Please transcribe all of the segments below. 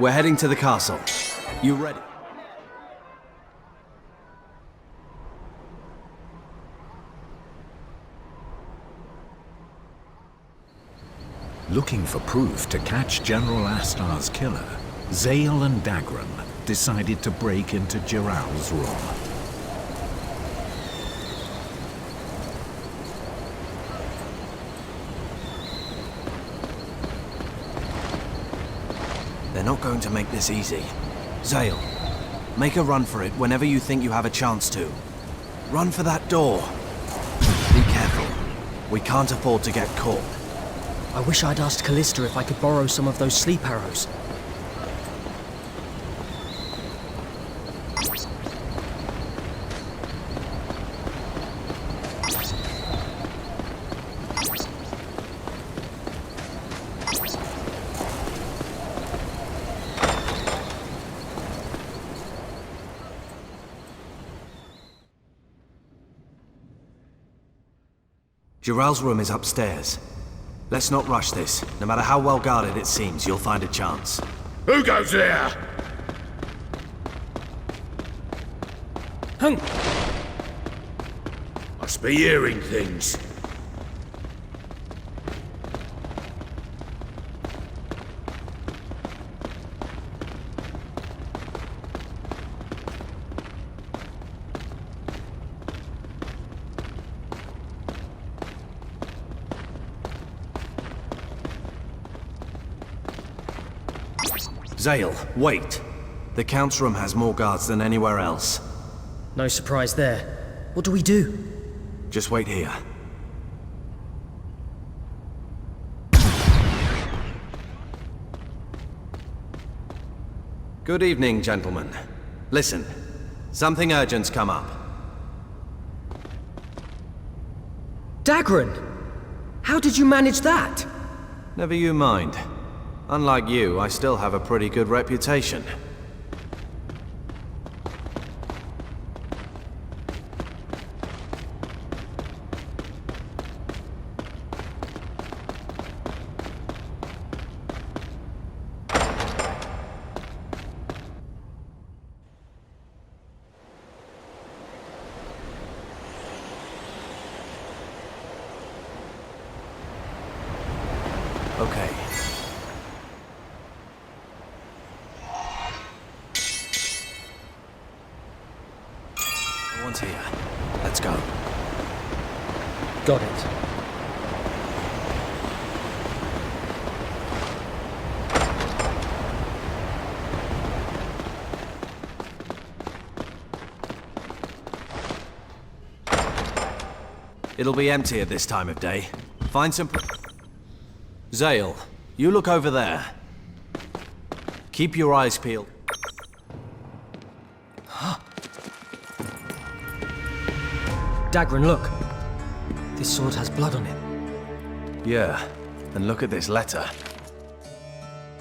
We're heading to the castle. You ready? Looking for proof to catch General Astar's killer, Zale and Dagran decided to break into Jiral's room. They're not going to make this easy. Zale, make a run for it whenever you think you have a chance to. Run for that door. Be careful. We can't afford to get caught. I wish I'd asked Callista if I could borrow some of those sleep arrows. Jiral's room is upstairs. Let's not rush this. No matter how well guarded it seems, you'll find a chance. Who goes there? Hung! Must be hearing things. Zale, wait. The Count's room has more guards than anywhere else. No surprise there. What do we do? Just wait here. Good evening, gentlemen. Listen, something urgent's come up. Dagran! How did you manage that? Never you mind. Unlike you, I still have a pretty good reputation. Okay. No one's here. Let's go. Got it. It'll be empty at this time of day. Find some... Zale, you look over there. Keep your eyes peeled. Dagran, look. This sword has blood on it. Yeah, and look at this letter.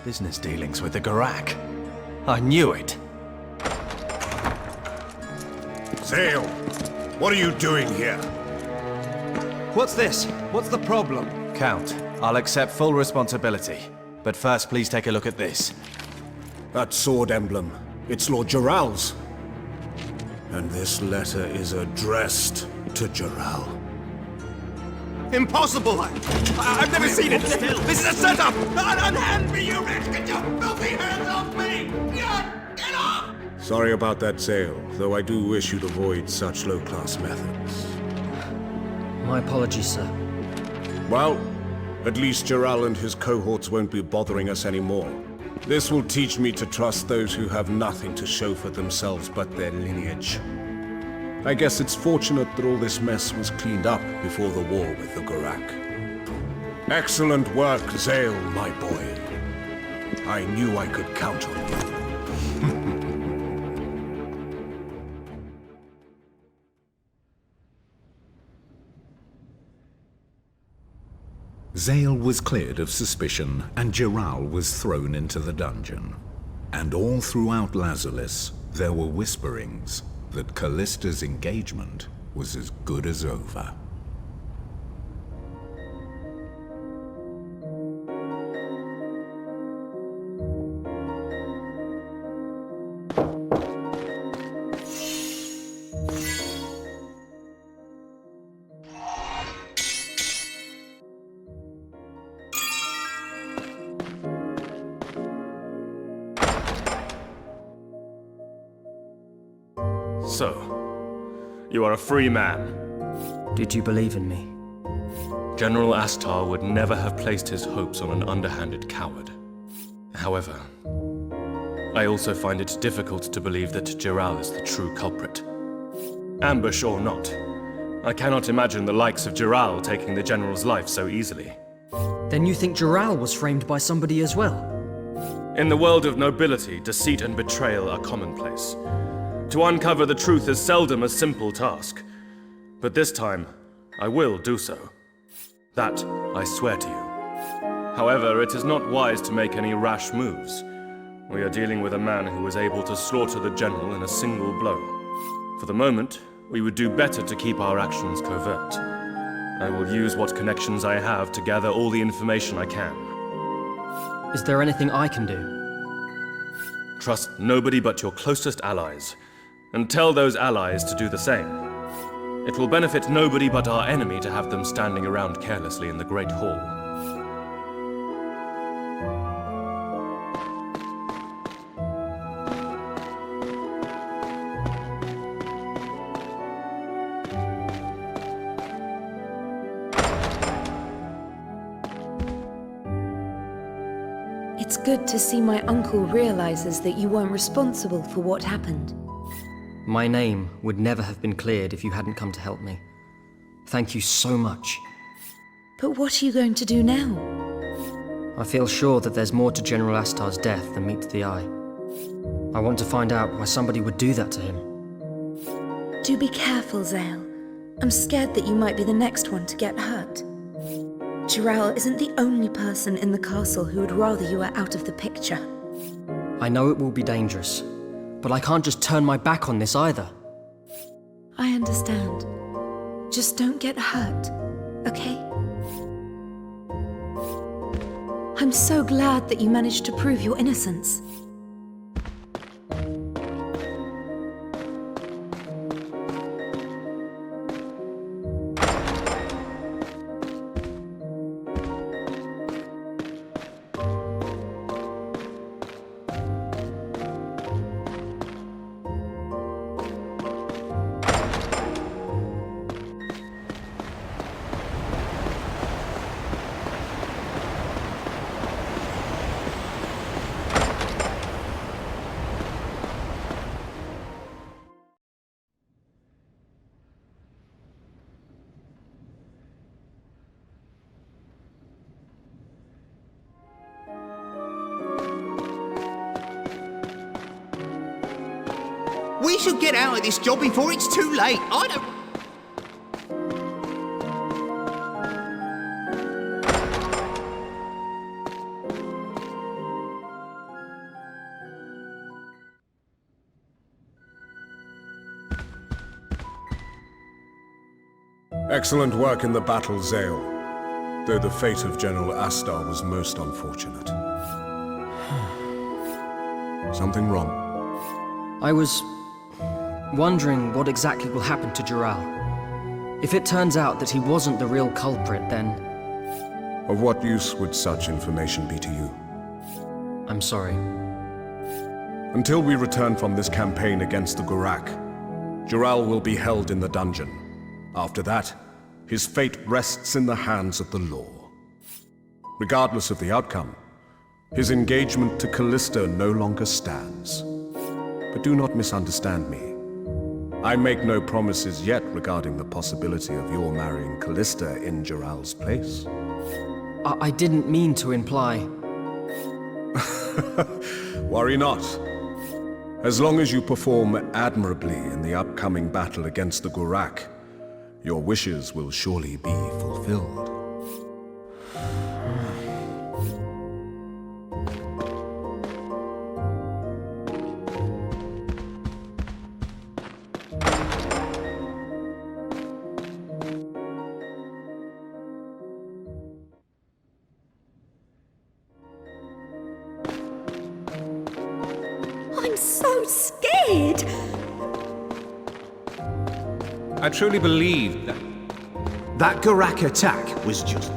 Business dealings with the Garak. I knew it. Zale, what are you doing here? What's this? What's the problem? Count, I'll accept full responsibility. But first, please take a look at this. That sword emblem. It's Lord Jiral's. And this letter is addressed to Jiral. Impossible! I've never seen it! This is a setup! Unhand me, you wretch! Get your filthy hands off me! Get off! Sorry about that, Zale, though I do wish you'd avoid such low-class methods. My apologies, sir. Well, at least Jiral and his cohorts won't be bothering us anymore. This will teach me to trust those who have nothing to show for themselves but their lineage. I guess it's fortunate that all this mess was cleaned up before the war with the Garak. Excellent work, Zale, my boy. I knew I could count on you. Zale was cleared of suspicion, and Jiral was thrown into the dungeon. And all throughout Lazulis, there were whisperings that Callista's engagement was as good as over. So, you are a free man. Did you believe in me? General Astar would never have placed his hopes on an underhanded coward. However, I also find it difficult to believe that Giral is the true culprit. Ambush or not, I cannot imagine the likes of Giral taking the General's life so easily. Then you think Giral was framed by somebody as well? In the world of nobility, deceit and betrayal are commonplace. To uncover the truth is seldom a simple task. But this time, I will do so. That I swear to you. However, it is not wise to make any rash moves. We are dealing with a man who was able to slaughter the General in a single blow. For the moment, we would do better to keep our actions covert. I will use what connections I have to gather all the information I can. Is there anything I can do? Trust nobody but your closest allies, and tell those allies to do the same. It will benefit nobody but our enemy to have them standing around carelessly in the Great Hall. It's good to see my uncle realizes that you weren't responsible for what happened. My name would never have been cleared if you hadn't come to help me. Thank you so much. But what are you going to do now? I feel sure that there's more to General Astar's death than meets the eye. I want to find out why somebody would do that to him. Do be careful, Zale. I'm scared that you might be the next one to get hurt. Giral isn't the only person in the castle who would rather you were out of the picture. I know it will be dangerous, but I can't just turn my back on this either. I understand. Just don't get hurt, okay? I'm so glad that you managed to prove your innocence. We should get out of this job before it's too late. I don't... Excellent work in the battle, Zale. Though the fate of General Astar was most unfortunate. Something wrong? I was wondering what exactly will happen to Giral. If it turns out that he wasn't the real culprit, then... Of what use would such information be to you? I'm sorry. Until we return from this campaign against the Gurak, Giral will be held in the dungeon. After that, his fate rests in the hands of the law. Regardless of the outcome, his engagement to Callista no longer stands. But do not misunderstand me. I make no promises yet regarding the possibility of your marrying Callista in Giral's place. I didn't mean to imply... Worry not. As long as you perform admirably in the upcoming battle against the Gurak, your wishes will surely be fulfilled. I'm so scared! I truly believe that That Gurak attack was just...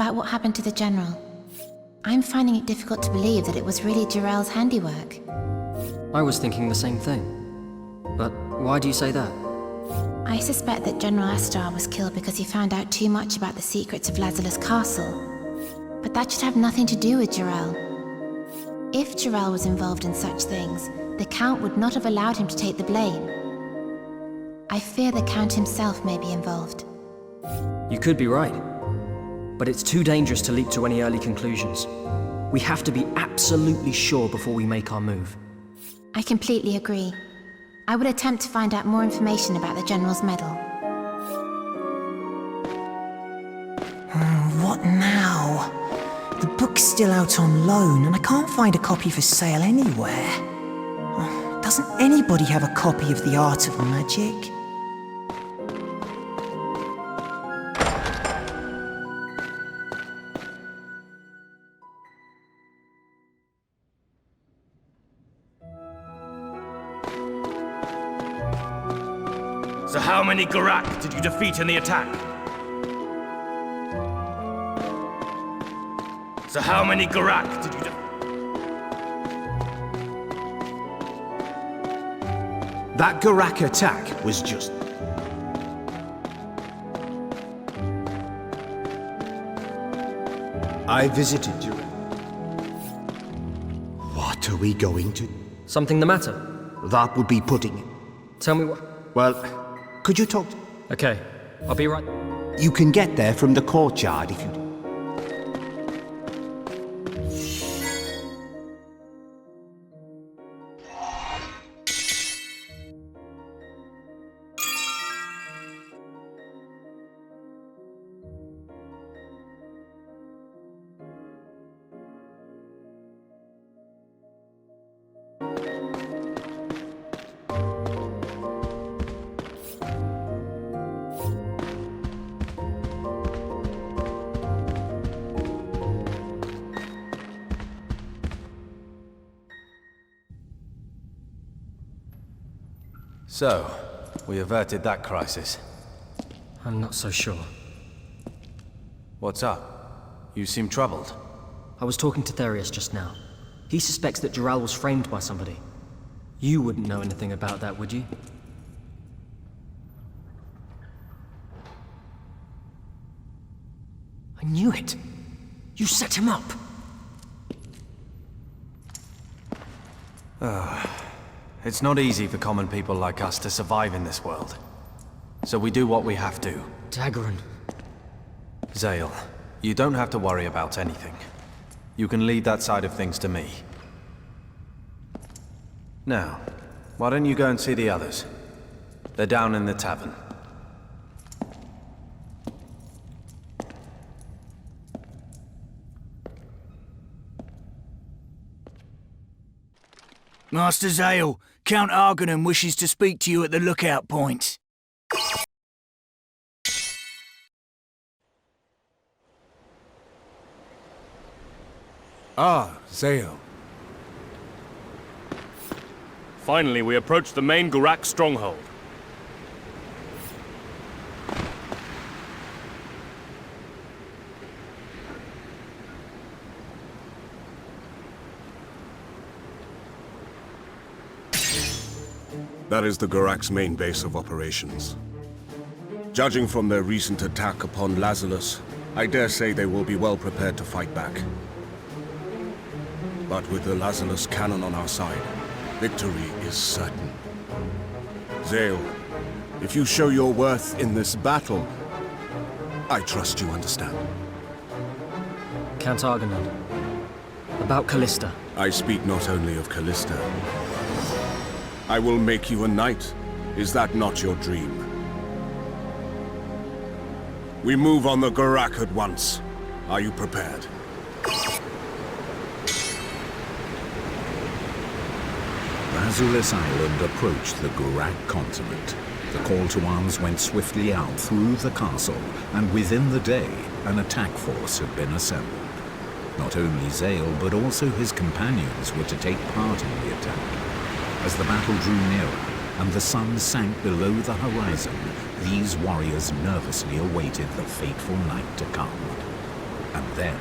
about what happened to the General. I'm finding it difficult to believe that it was really Jiral's handiwork. I was thinking the same thing. But why do you say that? I suspect that General Astar was killed because he found out too much about the secrets of Lazarus Castle. But that should have nothing to do with Jiral. If Jiral was involved in such things, the Count would not have allowed him to take the blame. I fear the Count himself may be involved. You could be right. But it's too dangerous to leap to any early conclusions. We have to be absolutely sure before we make our move. I completely agree. I would attempt to find out more information about the General's medal. What now? The book's still out on loan, and I can't find a copy for sale anywhere. Doesn't anybody have a copy of The Art of Magic? So how many Garak did you defeat in the attack? So how many Garak did you That Garak attack was just... I visited Jirel. What are we going to... Something the matter? That would be putting it. Tell me what... Well, could you talk... Okay, I'll be right... You can get there from the courtyard if you... So, we averted that crisis. I'm not so sure. What's up? You seem troubled. I was talking to Therius just now. He suspects that Jiral was framed by somebody. You wouldn't know anything about that, would you? I knew it! You set him up! It's not easy for common people like us to survive in this world. So we do what we have to. Daggeron. Zale, you don't have to worry about anything. You can leave that side of things to me. Now, why don't you go and see the others? They're down in the tavern. Master Zale, Count Argonum wishes to speak to you at the lookout point. Ah, Zale. Finally, we approach the main Garak stronghold. That is the Garak's main base of operations. Judging from their recent attack upon Lazarus, I dare say they will be well prepared to fight back. But with the Lazarus cannon on our side, victory is certain. Zale, if you show your worth in this battle, I trust you understand. Count Argonon. About Callista. I speak not only of Callista. I will make you a knight. Is that not your dream? We move on the Garak at once. Are you prepared? Lazarus Island approached the Garak continent. The call to arms went swiftly out through the castle, and within the day, an attack force had been assembled. Not only Zale, but also his companions were to take part in the attack. As the battle drew nearer, and the sun sank below the horizon, these warriors nervously awaited the fateful night to come. And then...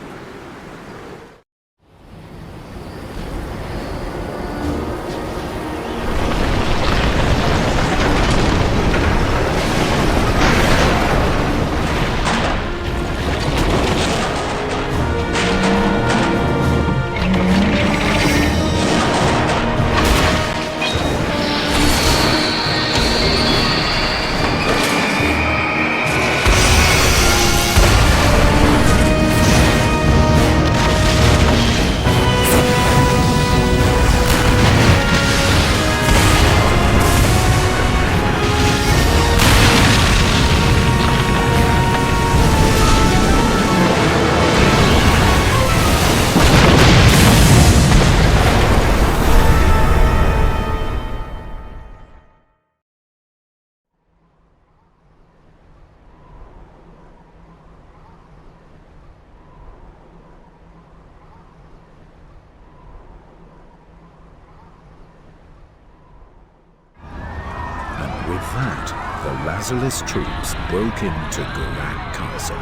With that, the Lazarus troops broke into Gurak Castle.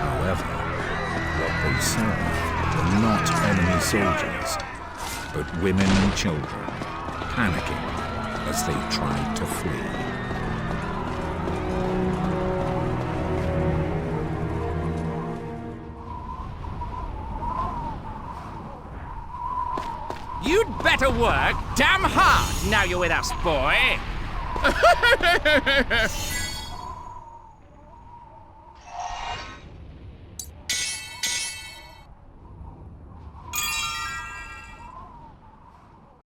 However, what they saw were not enemy soldiers, but women and children, panicking as they tried to flee. You'd better work damn hard now you're with us, boy.